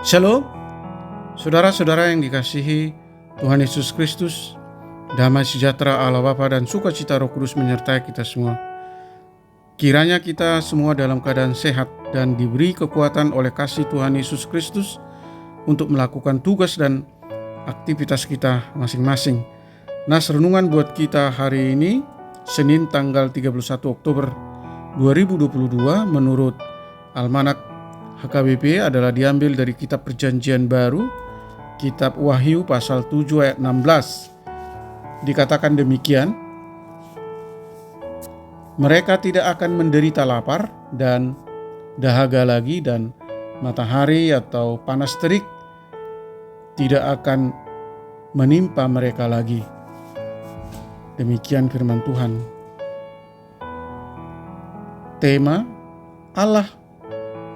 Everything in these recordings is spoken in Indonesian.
Shalom, saudara-saudara yang dikasihi Tuhan Yesus Kristus. Damai sejahtera Allah Bapa dan sukacita Roh Kudus menyertai kita semua. Kiranya kita semua dalam keadaan sehat dan diberi kekuatan oleh kasih Tuhan Yesus Kristus untuk melakukan tugas dan aktivitas kita masing-masing. Nas renungan buat kita hari ini, Senin tanggal 31 Oktober 2022 menurut Almanak HKBP adalah diambil dari kitab Perjanjian Baru, kitab Wahyu pasal 7 ayat 16. Dikatakan demikian, mereka tidak akan menderita lapar dan dahaga lagi, dan matahari atau panas terik tidak akan menimpa mereka lagi. Demikian firman Tuhan. Tema Allah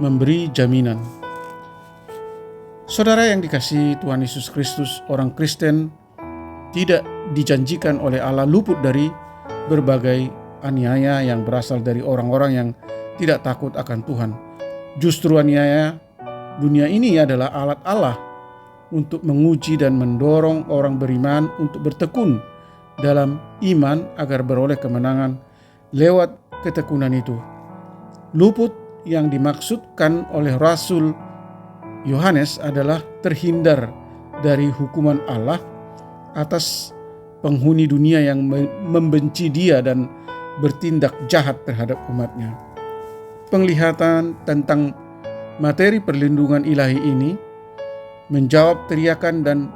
memberi jaminan. Saudara yang dikasihi Tuhan Yesus Kristus, orang Kristen tidak dijanjikan oleh Allah luput dari berbagai aniaya yang berasal dari orang-orang yang tidak takut akan Tuhan. Justru aniaya dunia ini adalah alat Allah untuk menguji dan mendorong orang beriman untuk bertekun dalam iman agar beroleh kemenangan lewat ketekunan itu. Luput yang dimaksudkan oleh Rasul Yohanes adalah terhindar dari hukuman Allah atas penghuni dunia yang membenci Dia dan bertindak jahat terhadap umatnya. Penglihatan tentang materi perlindungan ilahi ini menjawab teriakan dan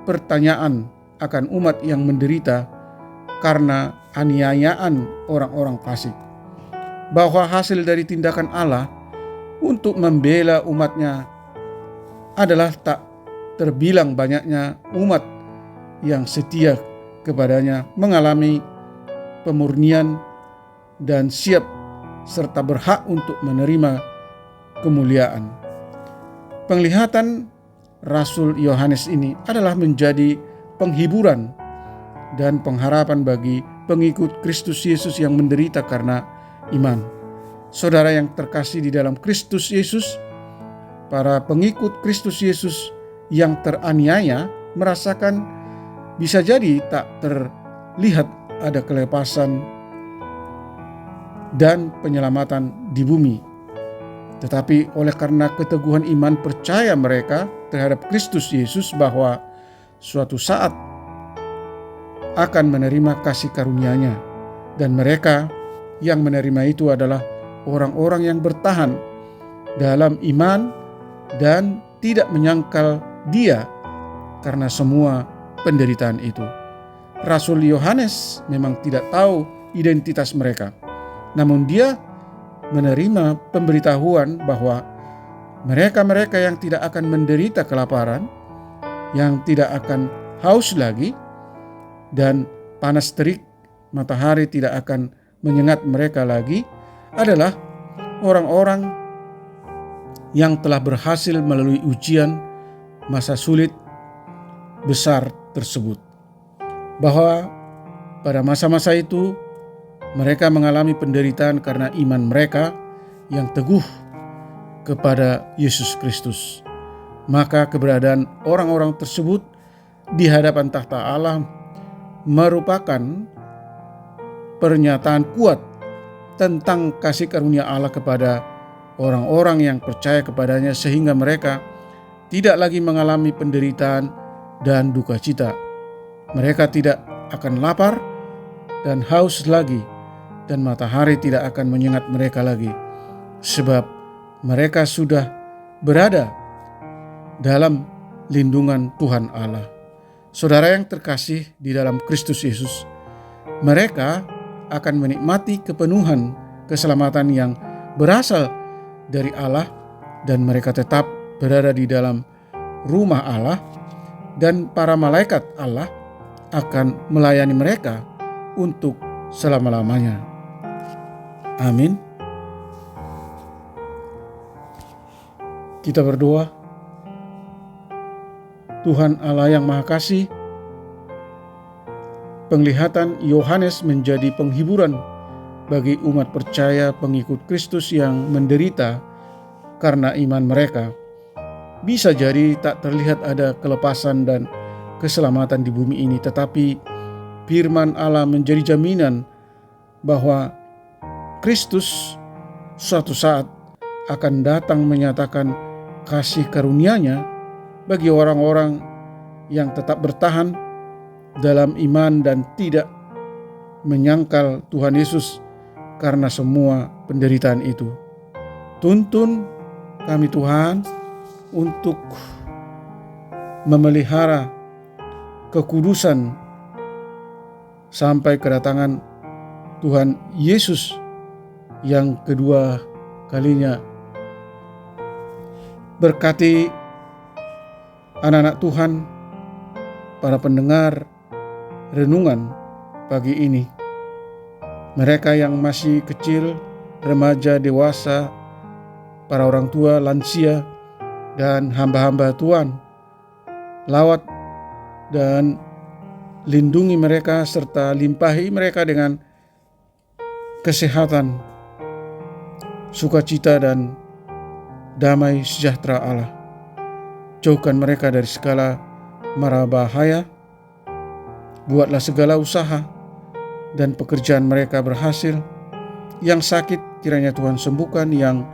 pertanyaan akan umat yang menderita karena aniayaan orang-orang fasik, bahwa hasil dari tindakan Allah untuk membela umatnya adalah tak terbilang banyaknya umat yang setia kepadanya mengalami pemurnian dan siap serta berhak untuk menerima kemuliaan. Penglihatan Rasul Yohanes ini adalah menjadi penghiburan dan pengharapan bagi pengikut Kristus Yesus yang menderita karena iman. Saudara yang terkasih di dalam Kristus Yesus, para pengikut Kristus Yesus yang teraniaya merasakan bisa jadi tak terlihat ada kelepasan dan penyelamatan di bumi. Tetapi oleh karena keteguhan iman percaya mereka terhadap Kristus Yesus bahwa suatu saat akan menerima kasih karunia-Nya, dan mereka yang menerima itu adalah orang-orang yang bertahan dalam iman dan tidak menyangkal Dia karena semua penderitaan itu. Rasul Yohanes memang tidak tahu identitas mereka, namun dia menerima pemberitahuan bahwa mereka-mereka yang tidak akan menderita kelaparan, yang tidak akan haus lagi, dan panas terik matahari tidak akan menyengat mereka lagi adalah orang-orang yang telah berhasil melalui ujian masa sulit besar tersebut. Bahwa pada masa-masa itu mereka mengalami penderitaan karena iman mereka yang teguh kepada Yesus Kristus. Maka keberadaan orang-orang tersebut di hadapan tahta Allah merupakan pernyataan kuat tentang kasih karunia Allah kepada orang-orang yang percaya kepadanya, sehingga mereka tidak lagi mengalami penderitaan dan duka cita. Mereka tidak akan lapar dan haus lagi, dan matahari tidak akan menyengat mereka lagi, sebab mereka sudah berada dalam lindungan Tuhan Allah. Saudara yang terkasih di dalam Kristus Yesus, mereka akan menikmati kepenuhan keselamatan yang berasal dari Allah, dan mereka tetap berada di dalam rumah Allah, dan para malaikat Allah akan melayani mereka untuk selama-lamanya. Amin. Kita berdoa. Tuhan Allah yang Maha Kasih, penglihatan Yohanes menjadi penghiburan bagi umat percaya pengikut Kristus yang menderita karena iman mereka, bisa jadi tak terlihat ada kelepasan dan keselamatan di bumi ini, tetapi firman Allah menjadi jaminan bahwa Kristus suatu saat akan datang menyatakan kasih karunia-Nya bagi orang-orang yang tetap bertahan dalam iman dan tidak menyangkal Tuhan Yesus karena semua penderitaan itu. Tuntun kami Tuhan untuk memelihara kekudusan sampai kedatangan Tuhan Yesus yang kedua kalinya. Berkati anak-anak Tuhan, para pendengar renungan pagi ini. Mereka yang masih kecil, remaja, dewasa, para orang tua, lansia, dan hamba-hamba Tuhan. Lawat dan lindungi mereka serta limpahi mereka dengan kesehatan, sukacita, dan damai sejahtera Allah. Jauhkan mereka dari segala mara bahaya. Buatlah segala usaha dan pekerjaan mereka berhasil. Yang sakit kiranya Tuhan sembuhkan, yang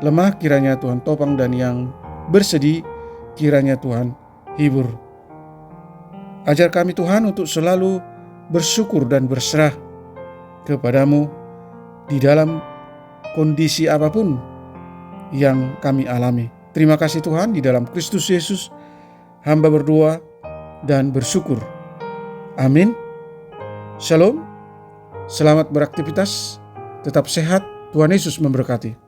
lemah kiranya Tuhan topang, dan yang bersedih kiranya Tuhan hibur. Ajar kami Tuhan untuk selalu bersyukur dan berserah kepadamu di dalam kondisi apapun yang kami alami. Terima kasih Tuhan, di dalam Kristus Yesus hamba berdoa dan bersyukur. Amin. Shalom. Selamat beraktivitas. Tetap sehat. Tuhan Yesus memberkati.